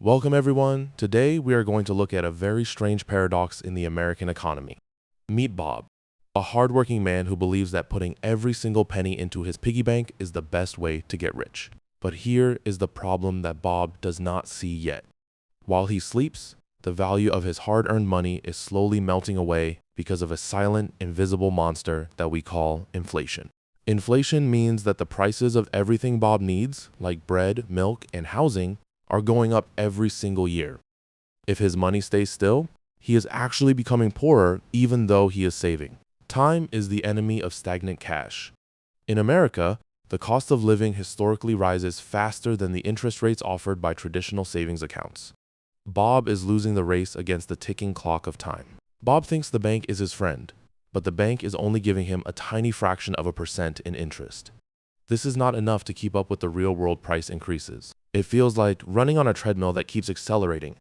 Welcome everyone. Today we are going to look at a very strange paradox in the American economy. Meet Bob, a hardworking man who believes that putting every single penny into his piggy bank is the best way to get rich. But here is the problem that Bob does not see yet. While he sleeps, the value of his hard-earned money is slowly melting away because of a silent, invisible monster that we call inflation. Inflation means that the prices of everything Bob needs, like bread, milk, and housing, are going up every single year. If his money stays still, he is actually becoming poorer even though he is saving. Time is the enemy of stagnant cash. In America, the cost of living historically rises faster than the interest rates offered by traditional savings accounts. Bob is losing the race against the ticking clock of time. Bob thinks the bank is his friend, but the bank is only giving him a tiny fraction of a percent in interest. This is not enough to keep up with the real-world price increases. It feels like running on a treadmill that keeps accelerating.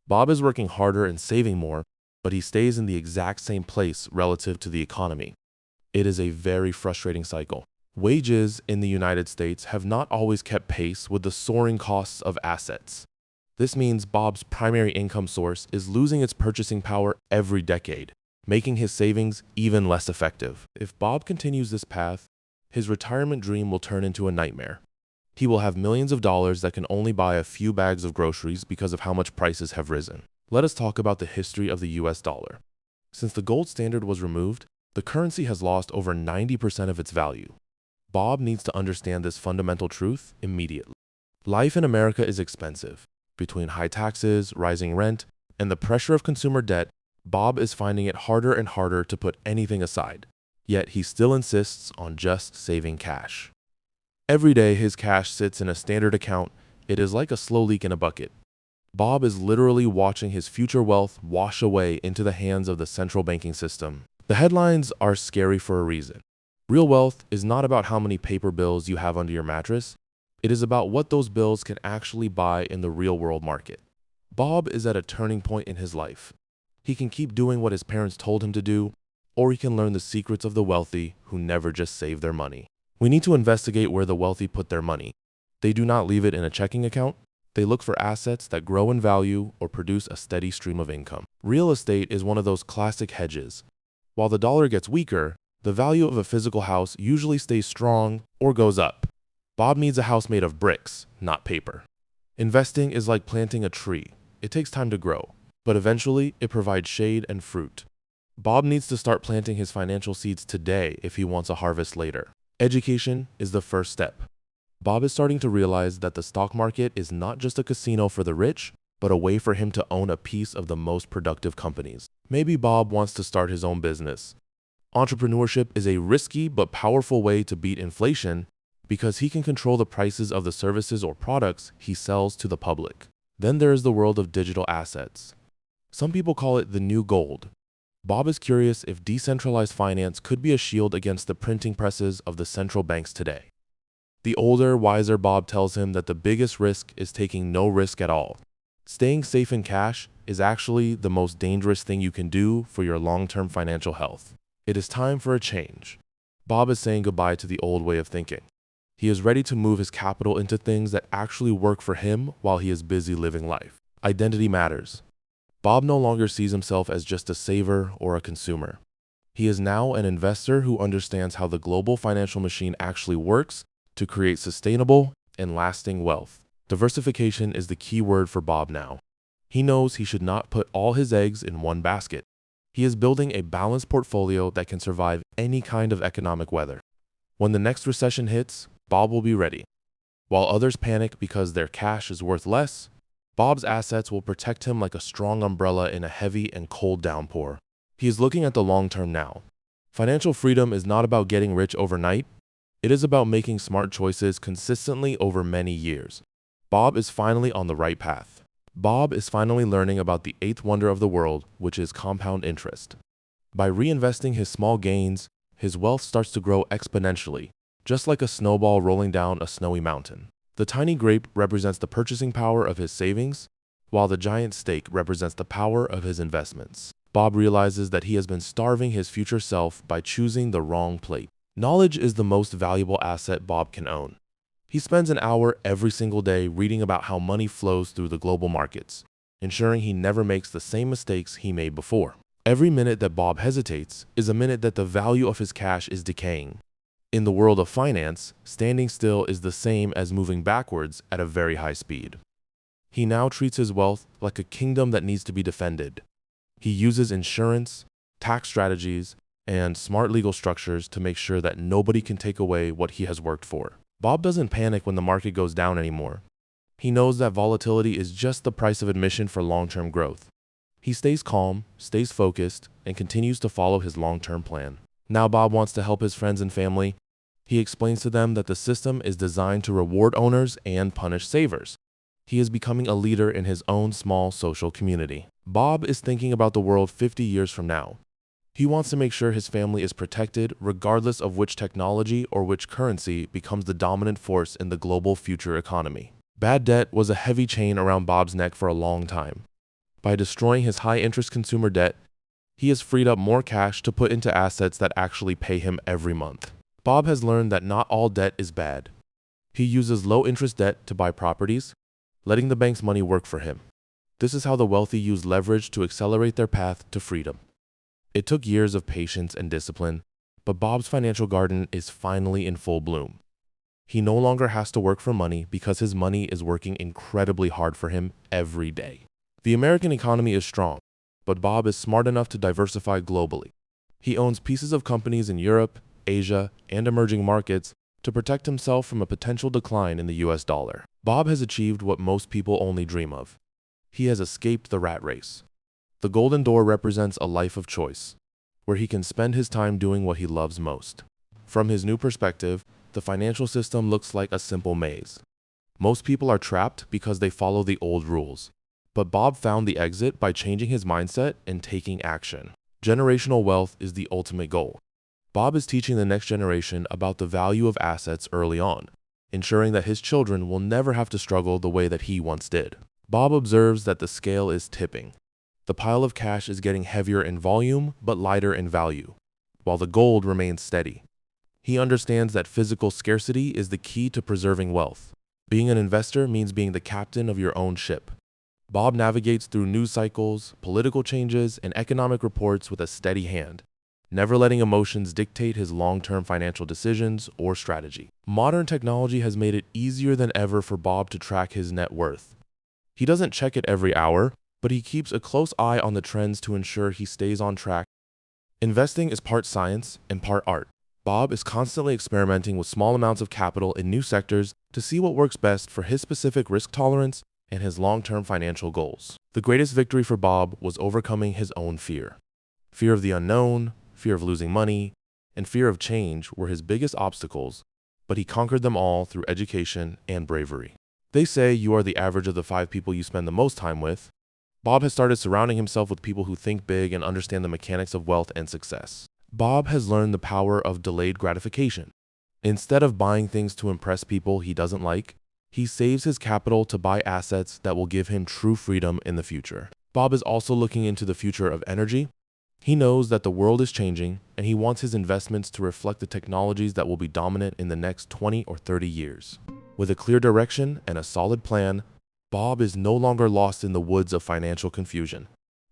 Bob is working harder and saving more, but he stays in the exact same place relative to the economy. It is a very frustrating cycle. Wages in the United States have not always kept pace with the soaring costs of assets. This means Bob's primary income source is losing its purchasing power every decade, making his savings even less effective. If Bob continues this path, his retirement dream will turn into a nightmare. He will have millions of dollars that can only buy a few bags of groceries because of how much prices have risen. Let us talk about the history of the US dollar. Since the gold standard was removed, the currency has lost over 90% of its value. Bob needs to understand this fundamental truth immediately. Life in America is expensive. Between high taxes, rising rent, and the pressure of consumer debt, Bob is finding it harder and harder to put anything aside. Yet he still insists on just saving cash. Every day his cash sits in a standard account. It is like a slow leak in a bucket. Bob is literally watching his future wealth wash away into the hands of the central banking system. The headlines are scary for a reason. Real wealth is not about how many paper bills you have under your mattress. It is about what those bills can actually buy in the real-world market. Bob is at a turning point in his life. He can keep doing what his parents told him to do, or he can learn the secrets of the wealthy who never just save their money. We need to investigate where the wealthy put their money. They do not leave it in a checking account. They look for assets that grow in value or produce a steady stream of income. Real estate is one of those classic hedges. While the dollar gets weaker, the value of a physical house usually stays strong or goes up. Bob needs a house made of bricks, not paper. Investing is like planting a tree. It takes time to grow, but eventually it provides shade and fruit. Bob needs to start planting his financial seeds today if he wants a harvest later. Education is the first step. Bob is starting to realize that the stock market is not just a casino for the rich, but a way for him to own a piece of the most productive companies. Maybe Bob wants to start his own business. Entrepreneurship is a risky but powerful way to beat inflation because he can control the prices of the services or products he sells to the public. Then there is the world of digital assets. Some people call it the new gold. Bob is curious if decentralized finance could be a shield against the printing presses of the central banks today. The older, wiser Bob tells him that the biggest risk is taking no risk at all. Staying safe in cash is actually the most dangerous thing you can do for your long-term financial health. It is time for a change. Bob is saying goodbye to the old way of thinking. He is ready to move his capital into things that actually work for him while he is busy living life. Identity matters. Bob no longer sees himself as just a saver or a consumer. He is now an investor who understands how the global financial machine actually works to create sustainable and lasting wealth. Diversification is the key word for Bob now. He knows he should not put all his eggs in one basket. He is building a balanced portfolio that can survive any kind of economic weather. When the next recession hits, Bob will be ready. While others panic because their cash is worth less, Bob's assets will protect him like a strong umbrella in a heavy and cold downpour. He is looking at the long term now. Financial freedom is not about getting rich overnight. It is about making smart choices consistently over many years. Bob is finally on the right path. Bob is finally learning about the eighth wonder of the world, which is compound interest. By reinvesting his small gains, his wealth starts to grow exponentially, just like a snowball rolling down a snowy mountain. The tiny grape represents the purchasing power of his savings, while the giant steak represents the power of his investments. Bob realizes that he has been starving his future self by choosing the wrong plate. Knowledge is the most valuable asset Bob can own. He spends an hour every single day reading about how money flows through the global markets, ensuring he never makes the same mistakes he made before. Every minute that Bob hesitates is a minute that the value of his cash is decaying. In the world of finance, standing still is the same as moving backwards at a very high speed. He now treats his wealth like a kingdom that needs to be defended. He uses insurance, tax strategies, and smart legal structures to make sure that nobody can take away what he has worked for. Bob doesn't panic when the market goes down anymore. He knows that volatility is just the price of admission for long-term growth. He stays calm, stays focused, and continues to follow his long-term plan. Now Bob wants to help his friends and family. He explains to them that the system is designed to reward owners and punish savers. He is becoming a leader in his own small social community. Bob is thinking about the world 50 years from now. He wants to make sure his family is protected regardless of which technology or which currency becomes the dominant force in the global future economy. Bad debt was a heavy chain around Bob's neck for a long time. By destroying his high-interest consumer debt, he has freed up more cash to put into assets that actually pay him every month. Bob has learned that not all debt is bad. He uses low-interest debt to buy properties, letting the bank's money work for him. This is how the wealthy use leverage to accelerate their path to freedom. It took years of patience and discipline, but Bob's financial garden is finally in full bloom. He no longer has to work for money because his money is working incredibly hard for him every day. The American economy is strong, but Bob is smart enough to diversify globally. He owns pieces of companies in Europe, Asia, and emerging markets to protect himself from a potential decline in the US dollar. Bob has achieved what most people only dream of. He has escaped the rat race. The golden door represents a life of choice, where he can spend his time doing what he loves most. From his new perspective, the financial system looks like a simple maze. Most people are trapped because they follow the old rules. But Bob found the exit by changing his mindset and taking action. Generational wealth is the ultimate goal. Bob is teaching the next generation about the value of assets early on, ensuring that his children will never have to struggle the way that he once did. Bob observes that the scale is tipping. The pile of cash is getting heavier in volume but lighter in value, while the gold remains steady. He understands that physical scarcity is the key to preserving wealth. Being an investor means being the captain of your own ship. Bob navigates through news cycles, political changes, and economic reports with a steady hand, never letting emotions dictate his long-term financial decisions or strategy. Modern technology has made it easier than ever for Bob to track his net worth. He doesn't check it every hour, but he keeps a close eye on the trends to ensure he stays on track. Investing is part science and part art. Bob is constantly experimenting with small amounts of capital in new sectors to see what works best for his specific risk tolerance and his long-term financial goals. The greatest victory for Bob was overcoming his own fear. Fear of the unknown, fear of losing money, and fear of change were his biggest obstacles, but he conquered them all through education and bravery. They say you are the average of the 5 people you spend the most time with. Bob has started surrounding himself with people who think big and understand the mechanics of wealth and success. Bob has learned the power of delayed gratification. Instead of buying things to impress people he doesn't like, he saves his capital to buy assets that will give him true freedom in the future. Bob is also looking into the future of energy. He knows that the world is changing, and he wants his investments to reflect the technologies that will be dominant in the next 20 or 30 years. With a clear direction and a solid plan, Bob is no longer lost in the woods of financial confusion.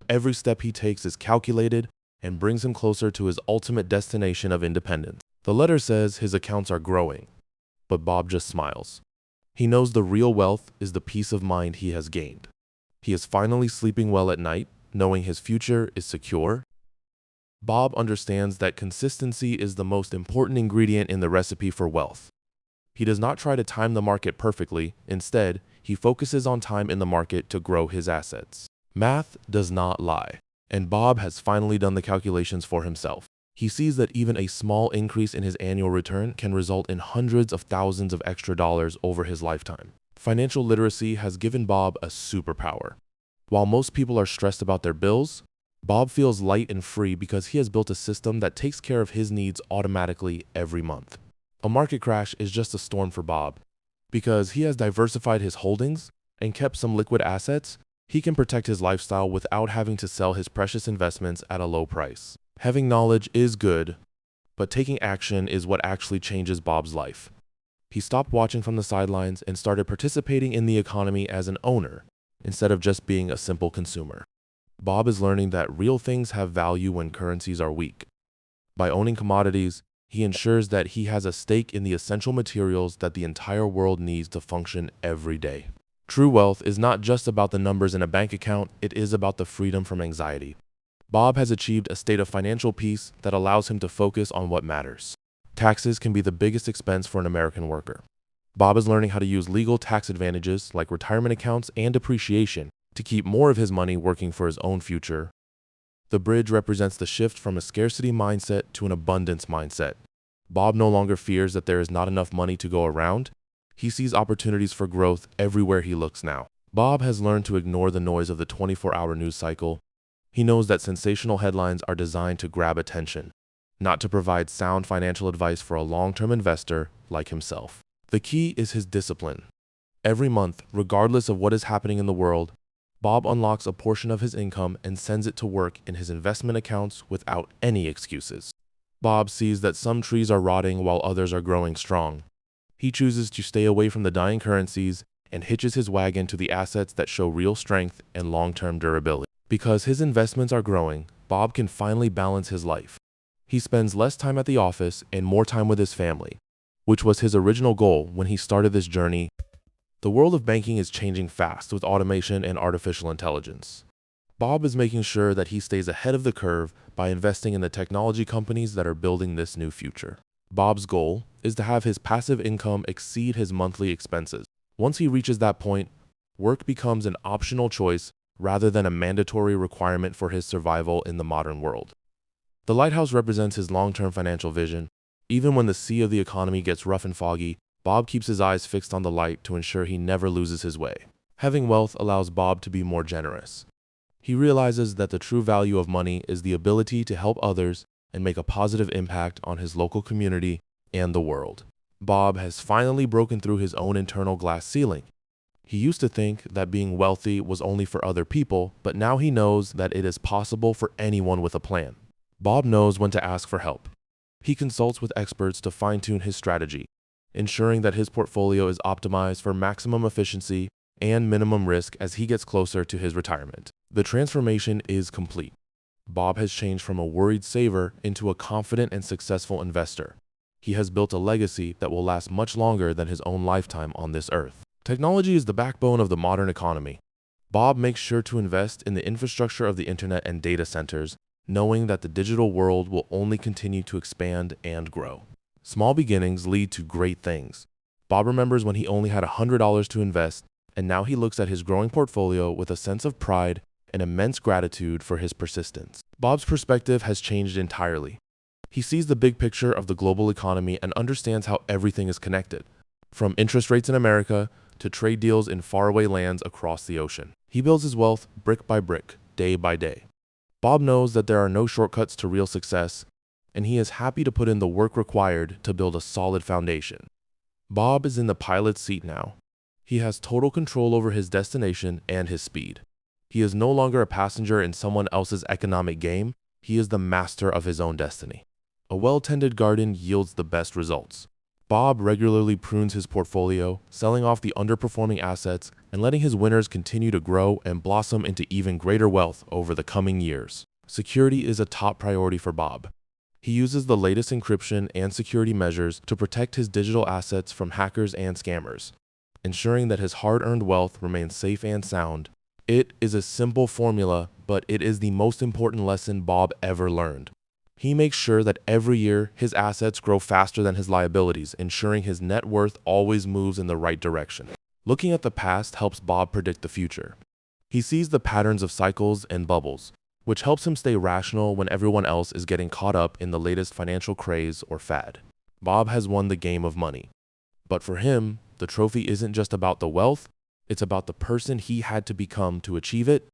Every step he takes is calculated and brings him closer to his ultimate destination of independence. The letter says his accounts are growing, but Bob just smiles. He knows the real wealth is the peace of mind he has gained. He is finally sleeping well at night, knowing his future is secure. Bob understands that consistency is the most important ingredient in the recipe for wealth. He does not try to time the market perfectly. Instead, he focuses on time in the market to grow his assets. Math does not lie, and Bob has finally done the calculations for himself. He sees that even a small increase in his annual return can result in hundreds of thousands of extra dollars over his lifetime. Financial literacy has given Bob a superpower. While most people are stressed about their bills, Bob feels light and free because he has built a system that takes care of his needs automatically every month. A market crash is just a storm for Bob. Because he has diversified his holdings and kept some liquid assets, he can protect his lifestyle without having to sell his precious investments at a low price. Having knowledge is good, but taking action is what actually changes Bob's life. He stopped watching from the sidelines and started participating in the economy as an owner, instead of just being a simple consumer. Bob is learning that real things have value when currencies are weak. By owning commodities, he ensures that he has a stake in the essential materials that the entire world needs to function every day. True wealth is not just about the numbers in a bank account, it is about the freedom from anxiety. Bob has achieved a state of financial peace that allows him to focus on what matters. Taxes can be the biggest expense for an American worker. Bob is learning how to use legal tax advantages like retirement accounts and depreciation to keep more of his money working for his own future. The bridge represents the shift from a scarcity mindset to an abundance mindset. Bob no longer fears that there is not enough money to go around. He sees opportunities for growth everywhere he looks now. Bob has learned to ignore the noise of the 24-hour news cycle. He knows that sensational headlines are designed to grab attention, not to provide sound financial advice for a long-term investor like himself. The key is his discipline. Every month, regardless of what is happening in the world, Bob unlocks a portion of his income and sends it to work in his investment accounts without any excuses. Bob sees that some trees are rotting while others are growing strong. He chooses to stay away from the dying currencies and hitches his wagon to the assets that show real strength and long-term durability. Because his investments are growing, Bob can finally balance his life. He spends less time at the office and more time with his family, which was his original goal when he started this journey. The world of banking is changing fast with automation and artificial intelligence. Bob is making sure that he stays ahead of the curve by investing in the technology companies that are building this new future. Bob's goal is to have his passive income exceed his monthly expenses. Once he reaches that point, work becomes an optional choice rather than a mandatory requirement for his survival in the modern world. The lighthouse represents his long-term financial vision. Even when the sea of the economy gets rough and foggy, Bob keeps his eyes fixed on the light to ensure he never loses his way. Having wealth allows Bob to be more generous. He realizes that the true value of money is the ability to help others and make a positive impact on his local community and the world. Bob has finally broken through his own internal glass ceiling. He used to think that being wealthy was only for other people, but now he knows that it is possible for anyone with a plan. Bob knows when to ask for help. He consults with experts to fine-tune his strategy, ensuring that his portfolio is optimized for maximum efficiency and minimum risk as he gets closer to his retirement. The transformation is complete. Bob has changed from a worried saver into a confident and successful investor. He has built a legacy that will last much longer than his own lifetime on this earth. Technology is the backbone of the modern economy. Bob makes sure to invest in the infrastructure of the internet and data centers, knowing that the digital world will only continue to expand and grow. Small beginnings lead to great things. Bob remembers when he only had $100 to invest, and now he looks at his growing portfolio with a sense of pride and immense gratitude for his persistence. Bob's perspective has changed entirely. He sees the big picture of the global economy and understands how everything is connected, from interest rates in America to trade deals in faraway lands across the ocean. He builds his wealth brick by brick, day by day. Bob knows that there are no shortcuts to real success, and he is happy to put in the work required to build a solid foundation. Bob is in the pilot's seat now. He has total control over his destination and his speed. He is no longer a passenger in someone else's economic game. He is the master of his own destiny. A well-tended garden yields the best results. Bob regularly prunes his portfolio, selling off the underperforming assets and letting his winners continue to grow and blossom into even greater wealth over the coming years. Security is a top priority for Bob. He uses the latest encryption and security measures to protect his digital assets from hackers and scammers, ensuring that his hard-earned wealth remains safe and sound. It is a simple formula, but it is the most important lesson Bob ever learned. He makes sure that every year his assets grow faster than his liabilities, ensuring his net worth always moves in the right direction. Looking at the past helps Bob predict the future. He sees the patterns of cycles and bubbles, which helps him stay rational when everyone else is getting caught up in the latest financial craze or fad. Bob has won the game of money. But for him, the trophy isn't just about the wealth, it's about the person he had to become to achieve it: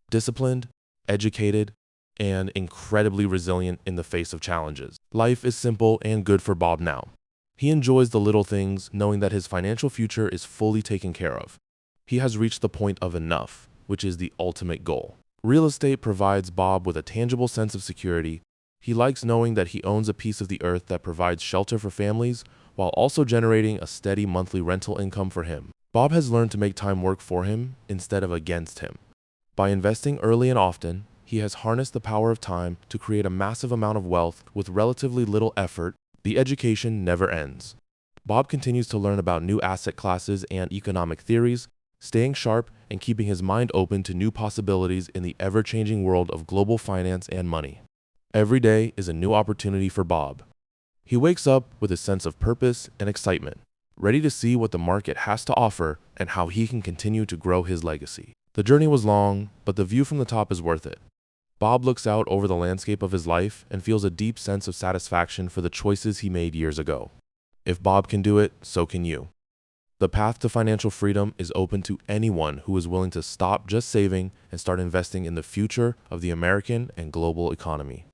disciplined, educated, and incredibly resilient in the face of challenges. Life is simple and good for Bob now. He enjoys the little things, knowing that his financial future is fully taken care of. He has reached the point of enough, which is the ultimate goal. Real estate provides Bob with a tangible sense of security. He likes knowing that he owns a piece of the earth that provides shelter for families while also generating a steady monthly rental income for him. Bob has learned to make time work for him instead of against him. By investing early and often, he has harnessed the power of time to create a massive amount of wealth with relatively little effort. The education never ends. Bob continues to learn about new asset classes and economic theories, staying sharp and keeping his mind open to new possibilities in the ever-changing world of global finance and money. Every day is a new opportunity for Bob. He wakes up with a sense of purpose and excitement, ready to see what the market has to offer and how he can continue to grow his legacy. The journey was long, but the view from the top is worth it. Bob looks out over the landscape of his life and feels a deep sense of satisfaction for the choices he made years ago. If Bob can do it, so can you. The path to financial freedom is open to anyone who is willing to stop just saving and start investing in the future of the American and global economy.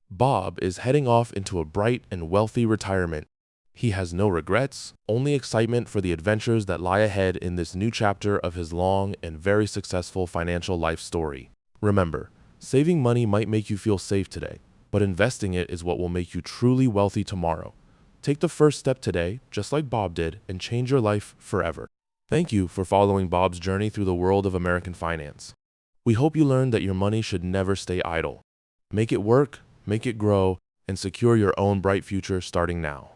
Bob is heading off into a bright and wealthy retirement. He has no regrets, only excitement for the adventures that lie ahead in this new chapter of his long and very successful financial life story. Remember, saving money might make you feel safe today, but investing it is what will make you truly wealthy tomorrow. Take the first step today, just like Bob did, and change your life forever. Thank you for following Bob's journey through the world of American finance. We hope you learned that your money should never stay idle. Make it work, make it grow, and secure your own bright future starting now.